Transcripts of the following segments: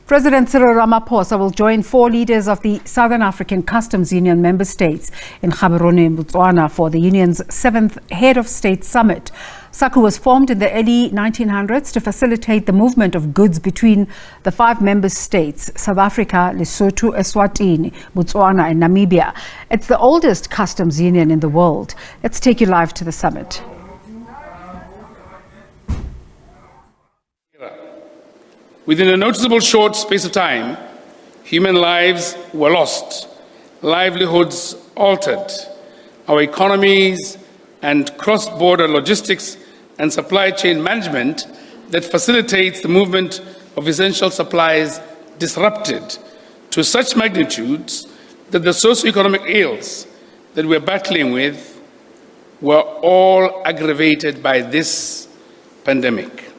President Cyril Ramaphosa will join 4 leaders of the Southern African Customs Union member states in Gaborone in Botswana for the union's 7th Head of State Summit. SACU was formed in the early 1900s to facilitate the movement of goods between the 5 member states, South Africa, Lesotho, Eswatini, Botswana and Namibia. It's the oldest customs union in the world. Let's take you live to the summit. Within a noticeable short space of time, human lives were lost, livelihoods altered, our economies and cross-border logistics and supply chain management that facilitates the movement of essential supplies disrupted to such magnitudes that the socioeconomic ills that we're battling with were all aggravated by this pandemic.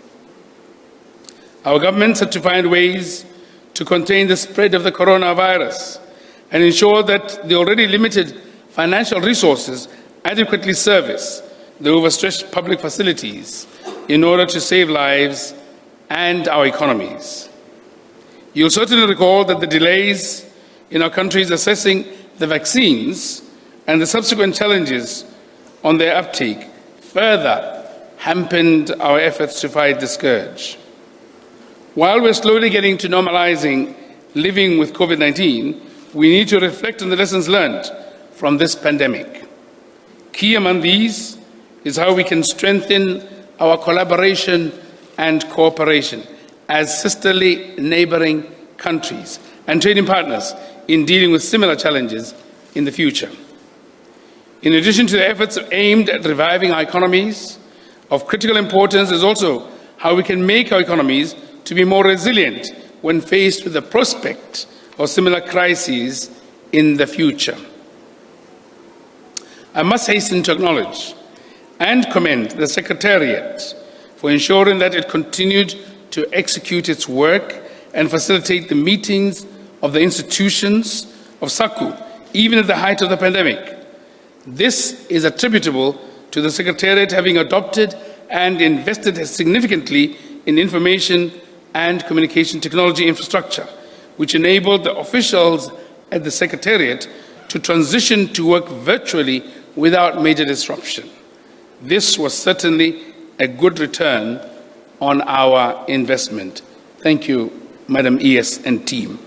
Our governments had to find ways to contain the spread of the coronavirus and ensure that the already limited financial resources adequately service the overstretched public facilities in order to save lives and our economies. You'll certainly recall that the delays in our countries assessing the vaccines and the subsequent challenges on their uptake further hampered our efforts to fight the scourge. While we're slowly getting to normalizing living with COVID-19, we need to reflect on the lessons learned from this pandemic. Key among these is how we can strengthen our collaboration and cooperation as sisterly neighboring countries and trading partners in dealing with similar challenges in the future. In addition to the efforts aimed at reviving our economies, of critical importance is also how we can make our economies to be more resilient when faced with the prospect of similar crises in the future. I must hasten to acknowledge and commend the Secretariat for ensuring that it continued to execute its work and facilitate the meetings of the institutions of SACU, even at the height of the pandemic. This is attributable to the Secretariat having adopted and invested significantly in information and communication technology infrastructure, which enabled the officials at the Secretariat to transition to work virtually without major disruption. This was certainly a good return on our investment. Thank you, Madam ES and team.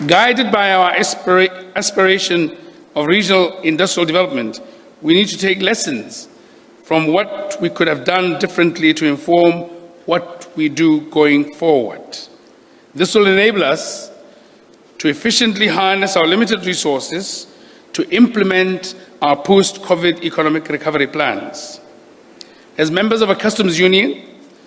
Guided by our aspiration of regional industrial development, we need to take lessons from what we could have done differently to inform what we do going forward. This will enable us to efficiently harness our limited resources to implement our post-COVID economic recovery plans. As members of a customs union,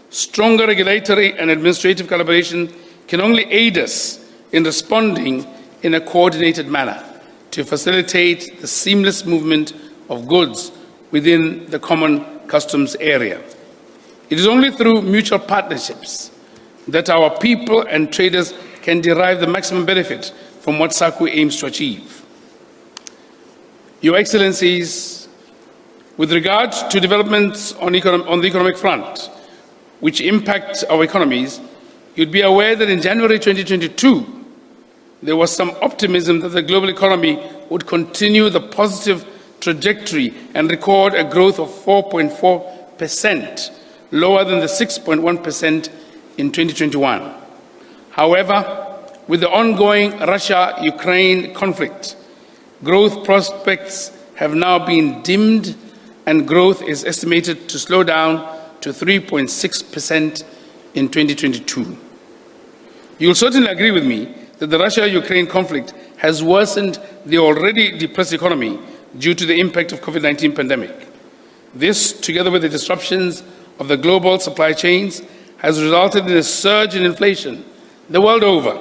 stronger regulatory and administrative collaboration can only aid us in responding in a coordinated manner to facilitate the seamless movement of goods within the common customs area. It is only through mutual partnerships that our people and traders can derive the maximum benefit from what SACU aims to achieve. Your Excellencies, with regard to developments on the economic front, which impact our economies, you'd be aware that in January 2022, there was some optimism that the global economy would continue the positive trajectory and record a growth of 4.4%, lower than the 6.1% in 2021. However, with the ongoing Russia-Ukraine conflict, growth prospects have now been dimmed and growth is estimated to slow down to 3.6% in 2022. You'll certainly agree with me that the Russia-Ukraine conflict has worsened the already depressed economy due to the impact of COVID-19 pandemic. This, together with the disruptions of the global supply chains, has resulted in a surge in inflation the world over,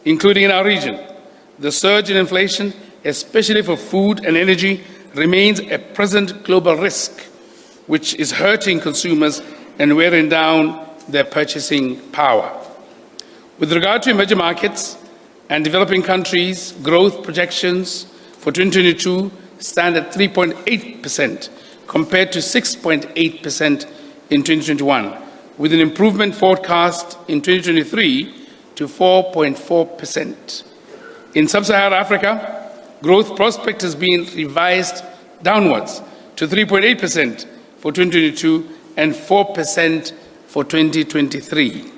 including in our region. The surge in inflation, especially for food and energy, remains a present global risk, which is hurting consumers and wearing down their purchasing power. With regard to emerging markets and developing countries, growth projections for 2022 stand at 3.8% compared to 6.8% in 2021, with an improvement forecast in 2023 to 4.4%. In sub-Saharan Africa, growth prospect has been revised downwards to 3.8% for 2022 and 4% for 2023.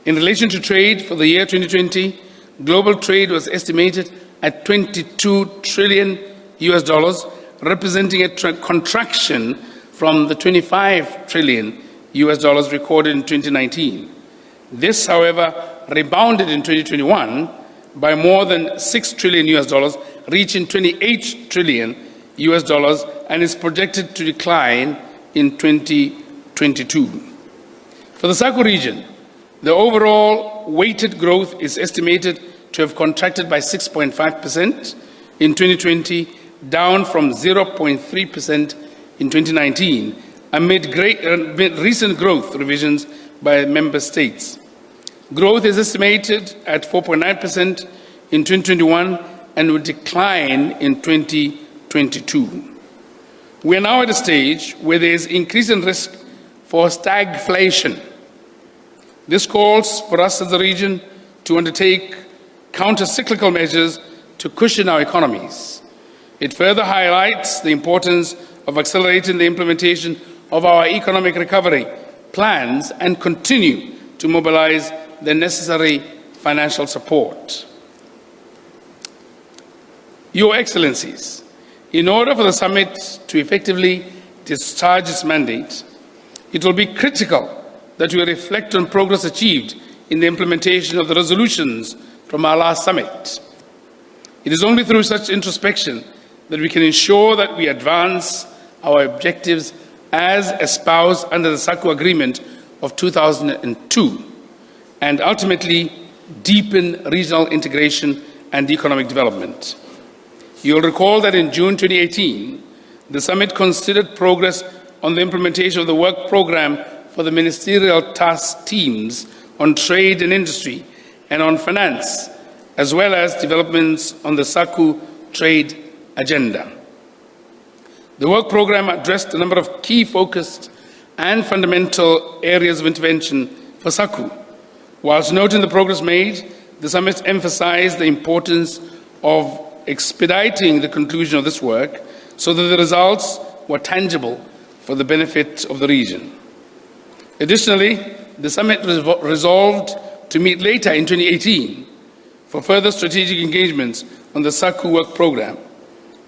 In relation to trade for the year 2020, global trade was estimated at $22 trillion, representing a contraction from the $25 trillion recorded in 2019. This, however, rebounded in 2021 by more than $6 trillion, reaching $28 trillion and is projected to decline in 2022. For the SACU region, the overall weighted growth is estimated to have contracted by 6.5% in 2020, down from 0.3% in 2019, amid recent growth revisions by member states. Growth is estimated at 4.9% in 2021 and will decline in 2022. We are now at a stage where there is increasing risk for stagflation. This calls for us as a region to undertake counter-cyclical measures to cushion our economies. It further highlights the importance of accelerating the implementation of our economic recovery plans and continue to mobilize the necessary financial support. Your Excellencies, in order for the summit to effectively discharge its mandate, it will be critical that we reflect on progress achieved in the implementation of the resolutions from our last summit. It is only through such introspection that we can ensure that we advance our objectives as espoused under the SACU Agreement of 2002 and ultimately deepen regional integration and economic development. You'll recall that in June 2018, the summit considered progress on the implementation of the work program for the ministerial task teams on trade and industry and on finance, as well as developments on the SACU trade agenda. The work program addressed a number of key focused and fundamental areas of intervention for SACU. Whilst noting the progress made, the summit emphasized the importance of expediting the conclusion of this work so that the results were tangible for the benefit of the region. Additionally, the summit resolved to meet later in 2018 for further strategic engagements on the SACU work program.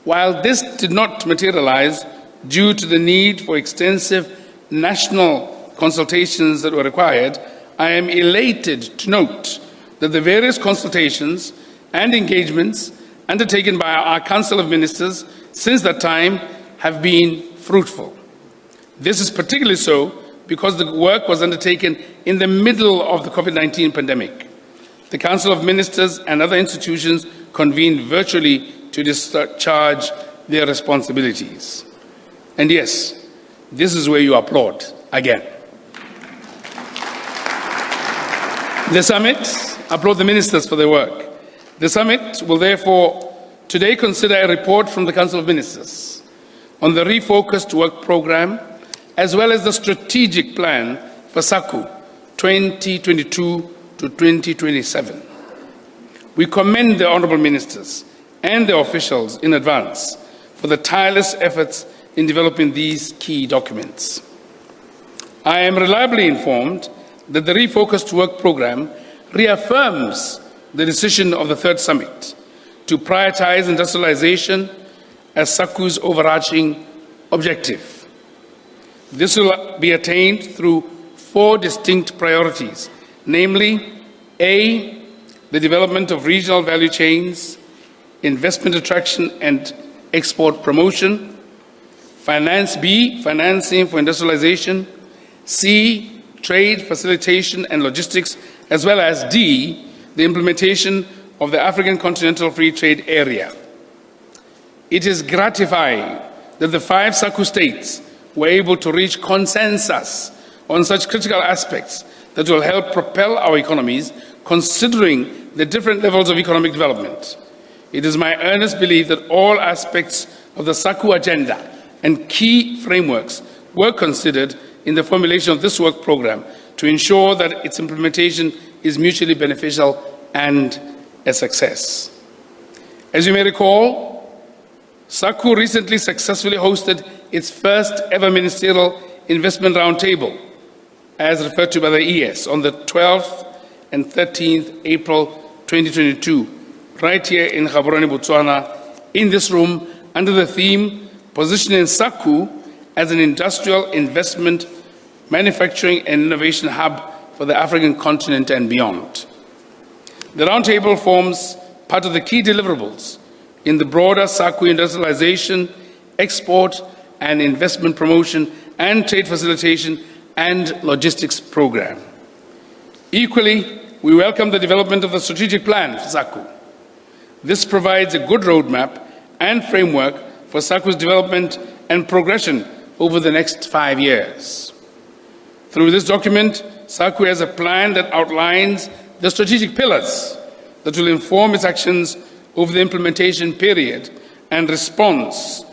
While this did not materialize due to the need for extensive national consultations that were required, I am elated to note that the various consultations and engagements undertaken by our Council of Ministers since that time have been fruitful. This is particularly so because the work was undertaken in the middle of the COVID-19 pandemic. The Council of Ministers and other institutions convened virtually to discharge their responsibilities. And yes, this is where you applaud again. The summit, applaud the ministers for their work. The summit will therefore today consider a report from the Council of Ministers on the refocused work program, as well as the strategic plan for SACU 2022 to 2027. We commend the honourable ministers and their officials in advance for the tireless efforts in developing these key documents. I am reliably informed that the refocused work program reaffirms the decision of the third summit to prioritize industrialization as SACU's overarching objective. This will be attained through 4 distinct priorities, namely, A, the development of regional value chains, investment attraction and export promotion, B, financing for industrialization, C, trade facilitation and logistics, as well as D, the implementation of the African Continental Free Trade Area. It is gratifying that the 5 SACU states were able to reach consensus on such critical aspects that will help propel our economies, considering the different levels of economic development. It is my earnest belief that all aspects of the SACU agenda and key frameworks were considered in the formulation of this work program to ensure that its implementation is mutually beneficial and a success. As you may recall, SACU recently successfully hosted its first ever ministerial investment roundtable, as referred to by the ES, on the 12th and 13th April 2022, right here in Gaborone, Botswana, in this room, under the theme, Positioning SACU as an Industrial Investment, Manufacturing and Innovation Hub for the African continent and beyond. The roundtable forms part of the key deliverables in the broader SACU industrialization, export and investment promotion and trade facilitation and logistics program. Equally, we welcome the development of the strategic plan for SACU. This provides a good roadmap and framework for SACU's development and progression over the next 5 years. Through this document, SACU has a plan that outlines the strategic pillars that will inform its actions over the implementation period and responses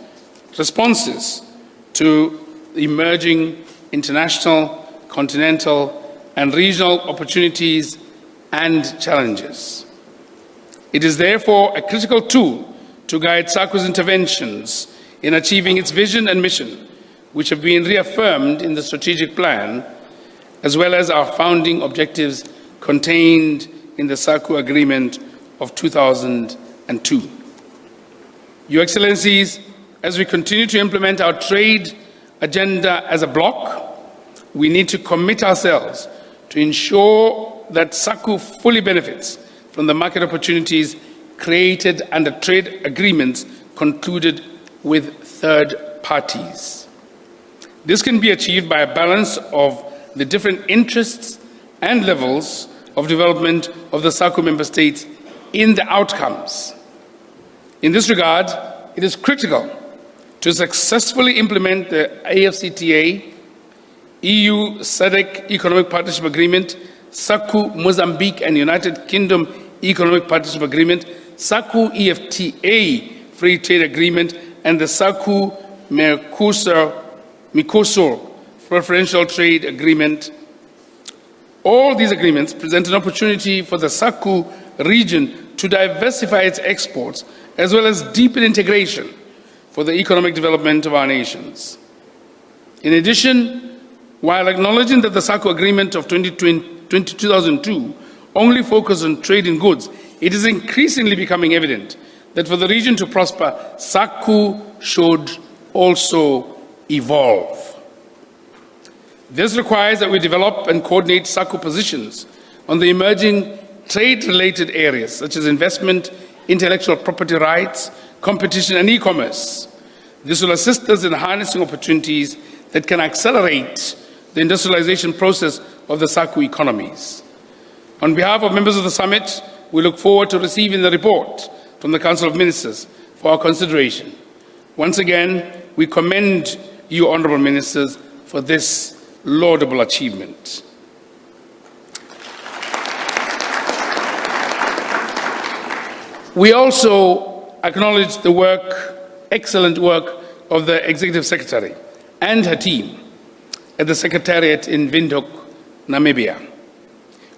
to emerging international, continental, and regional opportunities and challenges. It is therefore a critical tool to guide SACU's interventions in achieving its vision and mission, which have been reaffirmed in the strategic plan, as well as our founding objectives contained in the SACU Agreement of 2002. Your Excellencies, as we continue to implement our trade agenda as a bloc, we need to commit ourselves to ensure that SACU fully benefits from the market opportunities created under trade agreements concluded with third parties. This can be achieved by a balance of the different interests and levels of development of the SACU member states in the outcomes. In this regard, it is critical to successfully implement the AfCFTA, EU SADC Economic Partnership Agreement, SACU Mozambique and United Kingdom Economic Partnership Agreement, SACU EFTA Free Trade Agreement, and the SACU Mercosur Preferential Trade Agreement. All these agreements present an opportunity for the SACU region to diversify its exports as well as deepen integration for the economic development of our nations. In addition, while acknowledging that the SACU Agreement of 2002 only focused on trade in goods, it is increasingly becoming evident that for the region to prosper, SACU should also evolve. This requires that we develop and coordinate SACU positions on the emerging trade-related areas such as investment, intellectual property rights, competition, and e-commerce. This will assist us in harnessing opportunities that can accelerate the industrialization process of the SACU economies. On behalf of members of the summit, we look forward to receiving the report from the Council of Ministers for our consideration. Once again, we commend you, Honourable Ministers, for this laudable achievement. We also acknowledge the excellent work of the Executive Secretary and her team at the Secretariat in Windhoek, Namibia.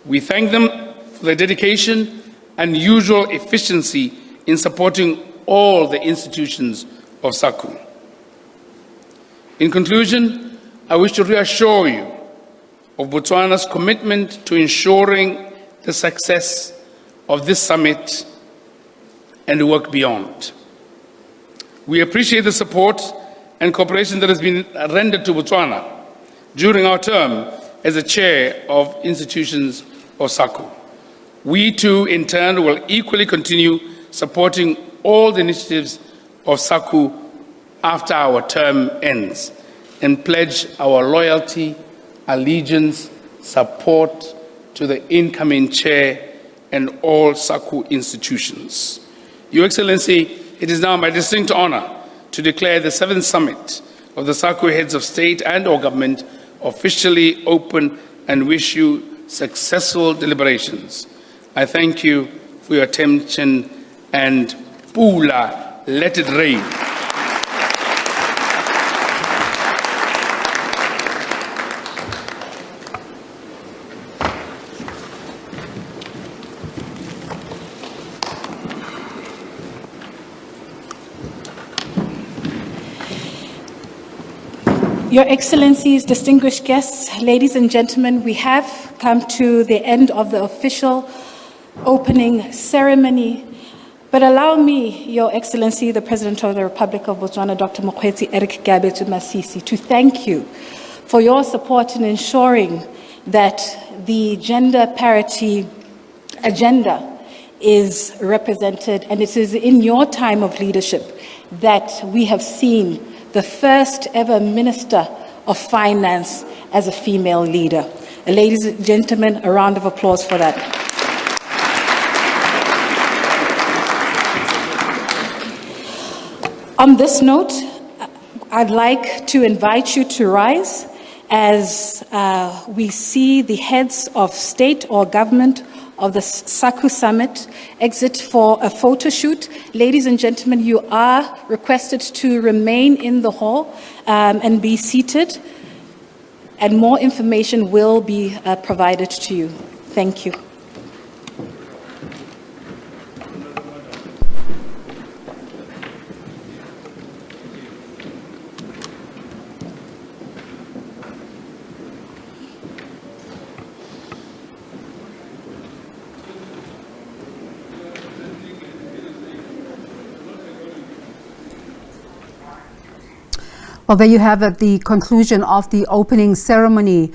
We thank them for their dedication and usual efficiency in supporting all the institutions of SACU. In conclusion, I wish to reassure you of Botswana's commitment to ensuring the success of this summit and the work beyond. We appreciate the support and cooperation that has been rendered to Botswana during our term as the chair of institutions of SACU. We too, in turn, will equally continue supporting all the initiatives of SACU after our term ends and pledge our loyalty, allegiance, support to the incoming chair and all SACU institutions. Your Excellency, it is now my distinct honor to declare the 7th Summit of the SACU Heads of State and/or Government officially open and wish you successful deliberations. I thank you for your attention and Pula, let it rain. Your Excellencies, distinguished guests, ladies and gentlemen, we have come to the end of the official opening ceremony. But allow me, Your Excellency, the President of the Republic of Botswana, Dr. Mokgweetsi Masisi, to thank you for your support in ensuring that the gender parity agenda is represented, and it is in your time of leadership that we have seen the first ever Minister of Finance as a female leader. Ladies and gentlemen, a round of applause for that. On this note, I'd like to invite you to rise as we see the heads of state or government of the SACU summit exit for a photo shoot. Ladies and gentlemen, you are requested to remain in the hall and be seated, and more information will be provided to you. Thank you. Well, there you have it, the conclusion of the opening ceremony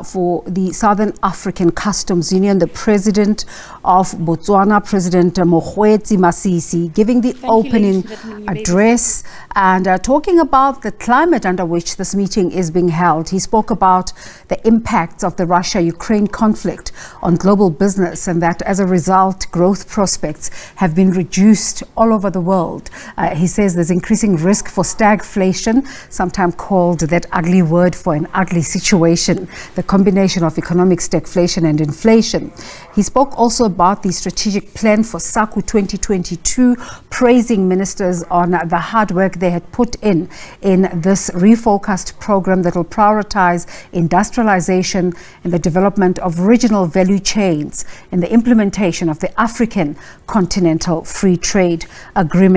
for the Southern African Customs Union. The President of Botswana, President Mokgweetsi Masisi, giving the opening address and talking about the climate under which this meeting is being held. He spoke about the impacts of the Russia-Ukraine conflict on global business, and that as a result, growth prospects have been reduced all over the world. He says there's increasing risk for stagflation, sometimes called that ugly word for an ugly situation, the combination of economic stagflation and inflation. He spoke also about the strategic plan for SACU 2022, praising ministers on the hard work they had put in this refocused program that will prioritize industrialization and the development of regional value chains and the implementation of the African Continental Free Trade Agreement.